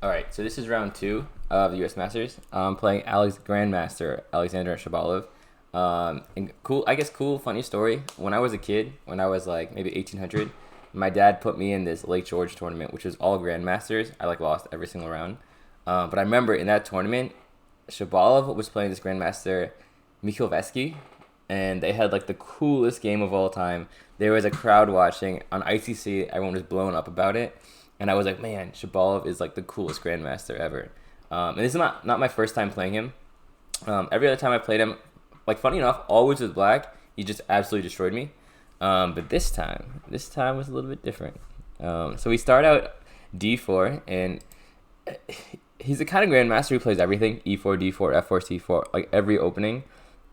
All right, so this is round 2 of the U.S. Masters. I'm playing Grandmaster Alexander Shabalov. And cool, funny story. When I was a kid, when I was like maybe 1800, my dad put me in this Lake George tournament, which was all Grandmasters. I lost every single round. But I remember in that tournament, Shabalov was playing this Grandmaster Mikhailvesky, and they had like the coolest game of all time. There was a crowd watching on ICC. Everyone was blown up about it. And I was like, man, Shabalov is like the coolest Grandmaster ever. And this is not my first time playing him. Every other time I played him, like funny enough, always with black, he just absolutely destroyed me. But this time was a little bit different. So we start out d4, and he's the kind of Grandmaster who plays everything, e4, d4, f4, c4, like every opening.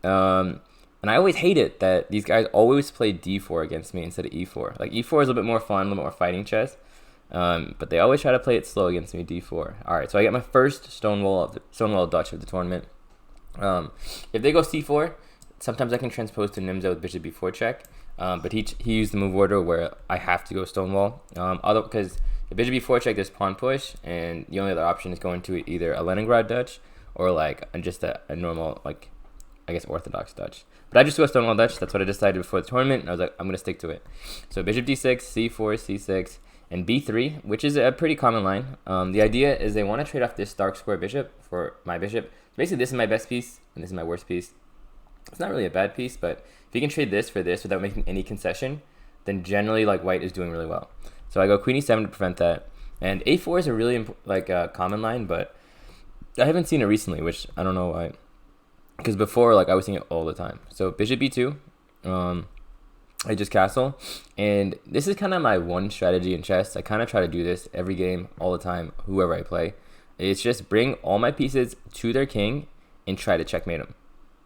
And I always hate it that these guys always play d4 against me instead of e4. Like e4 is a little bit more fun, a little more fighting chess. But they always try to play it slow against me, d4. All right, so I get my first Stonewall Dutch of the tournament. If they go c4, sometimes I can transpose to Nimza with bishop b4 check. But he used the move order where I have to go Stonewall. Although because if bishop b4 check, there's pawn push, and the only other option is going to either a Leningrad Dutch or like just a normal, like I guess Orthodox Dutch. But I just go Stonewall Dutch. That's what I decided before the tournament, and I was like, I'm gonna stick to it. So bishop d6, c4, c6. And b3, which is a pretty common line. The idea is they want to trade off this dark square bishop for my bishop. Basically, this is my best piece, and this is my worst piece. It's not really a bad piece, but if you can trade this for this without making any concession, then generally, like, white is doing really well. So I go queen e7 to prevent that. And a4 is a really, common line, but I haven't seen it recently, which I don't know why. Because before, like, I was seeing it all the time. So bishop b2. I just castle, and this is kind of my one strategy in chess. I kind of try to do this every game, all the time, whoever I play. It's just bring all my pieces to their king and try to checkmate them.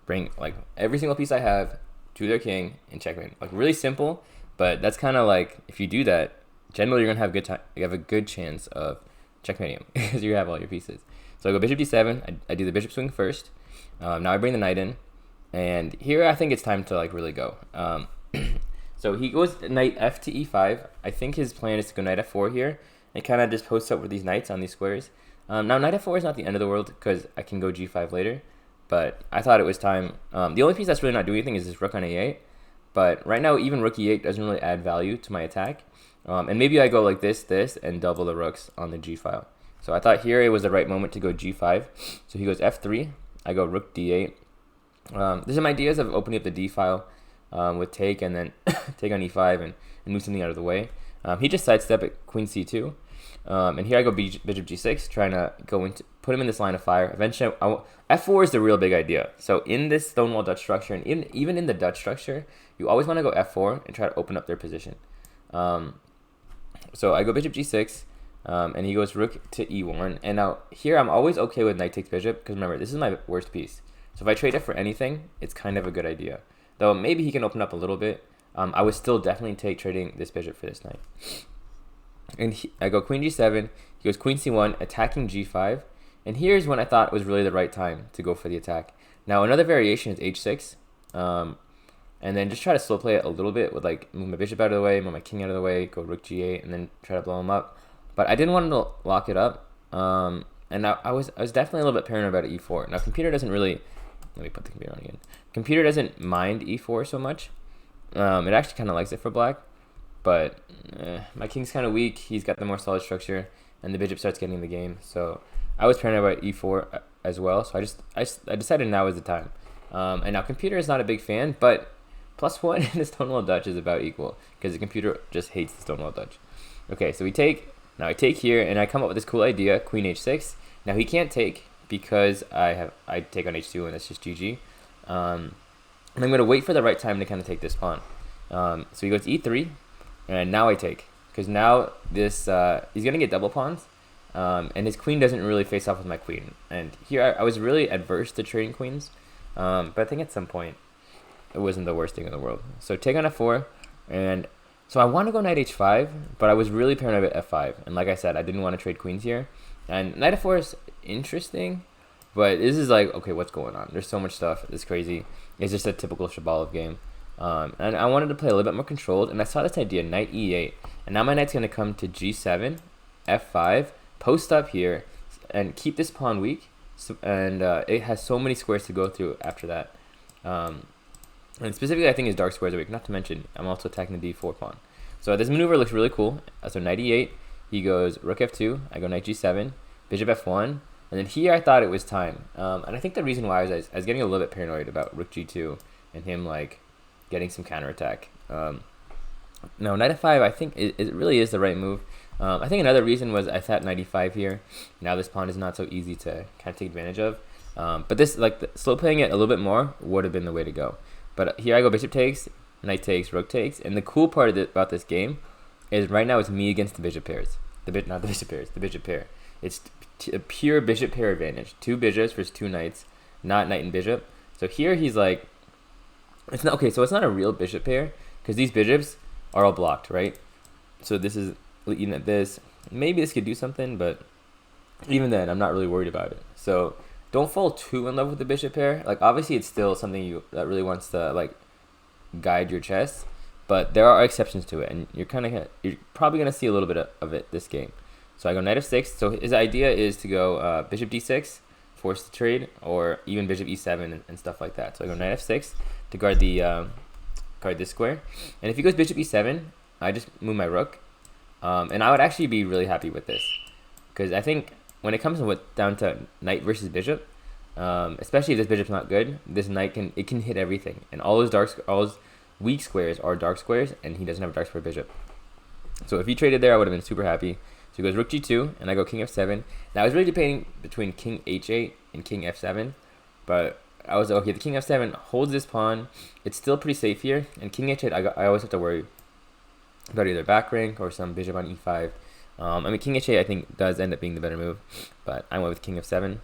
Bring like every single piece I have to their king and checkmate them. Like really simple, but that's kind of like if you do that, generally you're gonna have you have a good chance of checkmating them because you have all your pieces. So I go bishop d7. I do the bishop swing first. Now I bring the knight in, and here I think it's time to like really go. So he goes knight f to e5. I think his plan is to go knight f4 here and kind of just post up with these knights on these squares. Now knight f4 is not the end of the world because I can go g5 later, but I thought it was time. The only piece that's really not doing anything is this rook on a8, but right now even rook e8 doesn't really add value to my attack. And maybe I go like this, and double the rooks on the g file. So I thought here it was the right moment to go g5. So he goes f3. I go rook d8. There's some ideas of opening up the d file. With take and then take on e5 and move something out of the way. He just sidestep at queen c2. And here I go bishop g6, trying to put him in this line of fire. Eventually, f4 is the real big idea. So in this Stonewall Dutch structure, and even in the Dutch structure, you always want to go f4 and try to open up their position. So I go bishop g6, and he goes rook to e1. And now here I'm always okay with knight takes bishop, because remember, this is my worst piece. So if I trade it for anything, it's kind of a good idea. Though maybe he can open up a little bit. I would still definitely take trading this bishop for this knight. And I go queen g7. He goes queen c1, attacking g5. And here's when I thought it was really the right time to go for the attack. Now another variation is h6. And then just try to slow play it a little bit with like move my bishop out of the way, move my king out of the way, go rook g8, and then try to blow him up. But I didn't want to lock it up. And I was definitely a little bit paranoid about e4. Now computer doesn't really. Let me put the computer on again. Computer doesn't mind e4 so much. It actually kind of likes it for black, but my king's kind of weak. He's got the more solid structure, and the bishop starts getting in the game. So I was paranoid about e4 as well. So I decided now is the time. And now computer is not a big fan, but +1 in the Stonewall Dutch is about equal because the computer just hates the Stonewall Dutch. Okay, so we take. Now I take here, and I come up with this cool idea: queen h6. Now he can't take, because I take on h2 and that's just GG. And I'm going to wait for the right time to kind of take this pawn. So he goes e3, and now I take. Because now this he's going to get double pawns, and his queen doesn't really face off with my queen. And here I was really adverse to trading queens, but I think at some point it wasn't the worst thing in the world. So take on f4, and so I want to go knight h5, but I was really paranoid about f5. And like I said, I didn't want to trade queens here. And knight f4 is interesting, but this is like, okay, what's going on? There's so much stuff. It's crazy. It's just a typical Shabalov game. And I wanted to play a little bit more controlled, and I saw this idea, knight e8. And now my knight's going to come to g7, f5, post up here, and keep this pawn weak. So, and it has so many squares to go through after that. And specifically, I think his dark squares are weak. Not to mention, I'm also attacking the d4 pawn. So this maneuver looks really cool. So knight e8, he goes rook f2. I go knight g7, bishop f1, and then here I thought it was time. And I think the reason why is I was getting a little bit paranoid about rook g2 and him like getting some counterattack. No, knight f5, I think it really is the right move. I think another reason was I thought knight e5 here. Now this pawn is not so easy to kind of take advantage of. But this, like, slow playing it a little bit more would have been the way to go. But here I go bishop takes, knight takes, rook takes. And the cool part about this game is right now it's me against the bishop pairs. Not the bishop pairs, the bishop pair. It's a pure bishop pair advantage. 2 bishops versus 2 knights, not knight and bishop. So here he's like, it's not okay. So it's not a real bishop pair because these bishops are all blocked, right? So this is even at this. Maybe this could do something, but even then, I'm not really worried about it. So don't fall too in love with the bishop pair. Like obviously, it's still something that really wants to like guide your chess, but there are exceptions to it, and you're probably gonna see a little bit of it this game. So I go knight f6. So his idea is to go bishop d6, force the trade, or even bishop e7 and stuff like that. So I go knight f6 to guard the guard this square, and if he goes bishop e7, I just move my rook, and I would actually be really happy with this because I think when it comes down to knight versus bishop, especially if this bishop's not good, this knight can hit everything, and all his weak squares are dark squares, and he doesn't have a dark square bishop. So if he traded there, I would have been super happy. So he goes rook g2, and I go king f7. Now I was really debating between king h8 and king f7, but I was like, okay, the king f7 holds this pawn. It's still pretty safe here, and king h8, I always have to worry about either back rank or some bishop on e5. I mean, king h8 I think does end up being the better move, but I went with king f7,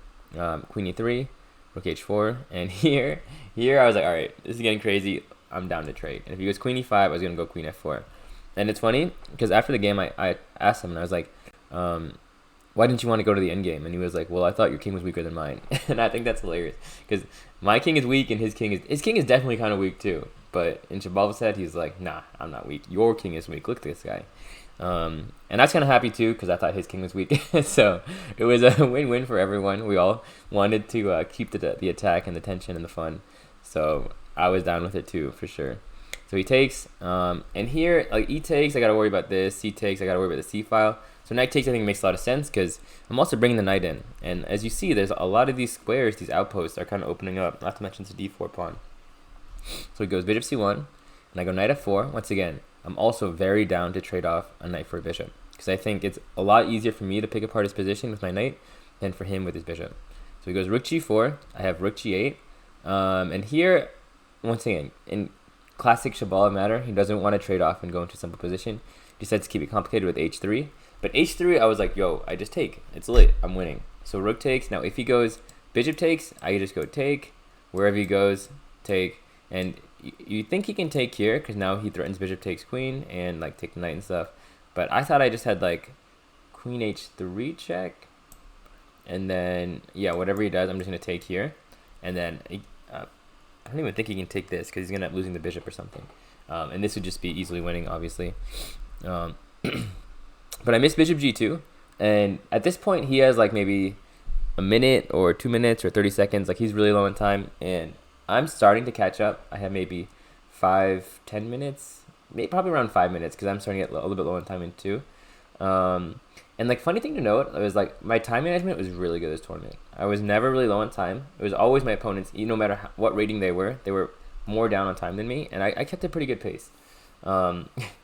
queen e3, rook h4, and here I was like, all right, this is getting crazy. I'm down to trade. And if he goes queen e5, I was gonna go queen f4. And it's funny because after the game, I asked him and I was like, why didn't you want to go to the end game? And he was like, well, I thought your king was weaker than mine. And I think that's hilarious because my king is weak and his king is definitely kind of weak too. But in Shabalov's head, he's like, nah, I'm not weak. Your king is weak. Look at this guy. And that's kind of happy too because I thought his king was weak. So it was a win-win for everyone. We all wanted to keep the attack and the tension and the fun. So I was down with it too, for sure. So he takes, and here, like e takes, I got to worry about this. C takes, I got to worry about the C file. So knight takes, I think makes a lot of sense because I'm also bringing the knight in. And as you see, there's a lot of these squares, these outposts are kind of opening up, not to mention the d4 pawn. So he goes bishop c1, and I go knight f4. Once again, I'm also very down to trade off a knight for a bishop because I think it's a lot easier for me to pick apart his position with my knight than for him with his bishop. So he goes rook g4, I have rook g8, and here, once again, in classic Shabalov manner, he doesn't want to trade off and go into simple position. He decides to keep it complicated with h3. But h3, I was like, yo, I just take. It's lit. I'm winning. So rook takes. Now, if he goes bishop takes, I just go take. Wherever he goes, take. And you think he can take here because now he threatens bishop takes queen and like take the knight and stuff. But I thought I just had like queen h3 check. And then, yeah, whatever he does, I'm just going to take here. And then I don't even think he can take this because he's going to end up losing the bishop or something. And this would just be easily winning, obviously. But I missed bishop g2. And at this point, he has like maybe a minute or 2 minutes or 30 seconds. Like he's really low in time. And I'm starting to catch up. I have maybe 5-10 minutes. Probably around 5 minutes because I'm starting to get a little bit low in time in too. And like funny thing to note was like my time management was really good this tournament. I was never really low on time. It was always my opponents, no matter what rating they were more down on time than me, and I kept a pretty good pace.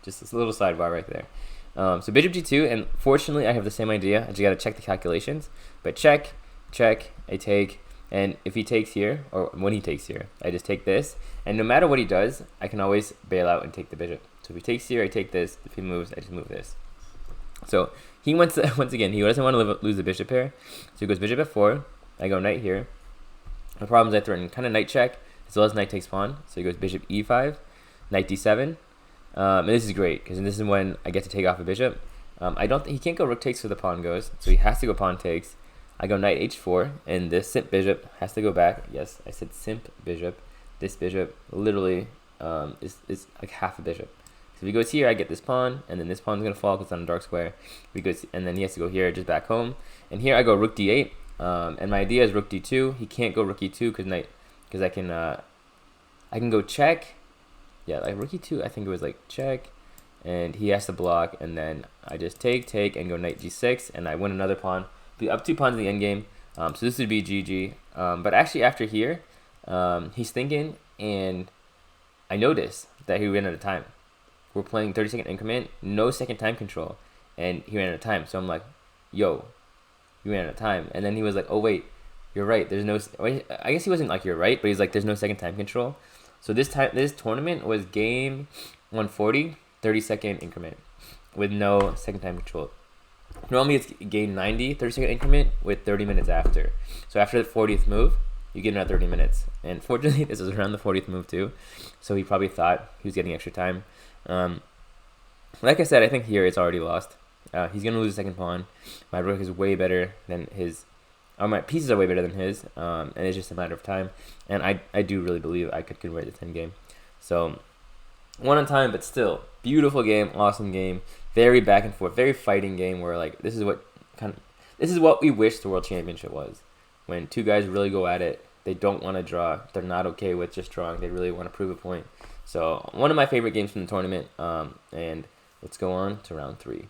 Just this little sidebar right there. So bishop g2, and fortunately I have the same idea. I just gotta check the calculations. But check, I take, and if he takes here, or when he takes here, I just take this, and no matter what he does, I can always bail out and take the bishop. So if he takes here, I take this. If he moves, I just move this. So he wants to, once again, he doesn't want to lose the bishop here. So he goes bishop f4. I go knight here. The problem is I threaten kind of knight check as well as knight takes pawn. So he goes bishop e5, knight d7. And this is great because this is when I get to take off a bishop. He can't go rook takes where the pawn goes, so he has to go pawn takes. I go knight h4, and this simp bishop has to go back. Yes, I said simp bishop. This bishop literally is like half a bishop. if he goes here, I get this pawn, and then this pawn's gonna fall because it's on a dark square. If he goes, and then he has to go here, just back home. And here I go rook d8, and my idea is rook d2. He can't go rook e2 because I can go check. Yeah, like rook e2. I think it was like check, and he has to block, and then I just take, and go knight g6, and I win another pawn. Be up 2 pawns in the endgame. So this would be GG. But actually after here, he's thinking, and I noticed that he ran out of time. We're playing 30-second increment, no second time control, and he ran out of time. So I'm like, yo, you ran out of time. And then he was like, oh wait, you're right. There's no. I guess he wasn't like you're right, but he's like, there's no second time control. So this tournament was game 140, 30-second increment with no second time control. Normally it's game 90, 30-second increment with 30 minutes after. So after the 40th move, you get another 30 minutes. And fortunately, this was around the 40th move too. So he probably thought he was getting extra time. Like I said, I think here it's already lost. He's going to lose the second pawn. My rook is way better than his. My pieces are way better than his. And it's just a matter of time. And I do really believe I could convert the 10 game. So, one on time, but still. Beautiful game, awesome game. Very back and forth, very fighting game where like this is what we wish the World Championship was. When two guys really go at it, they don't want to draw. They're not okay with just drawing. They really want to prove a point. So one of my favorite games from the tournament. And let's go on to round 3.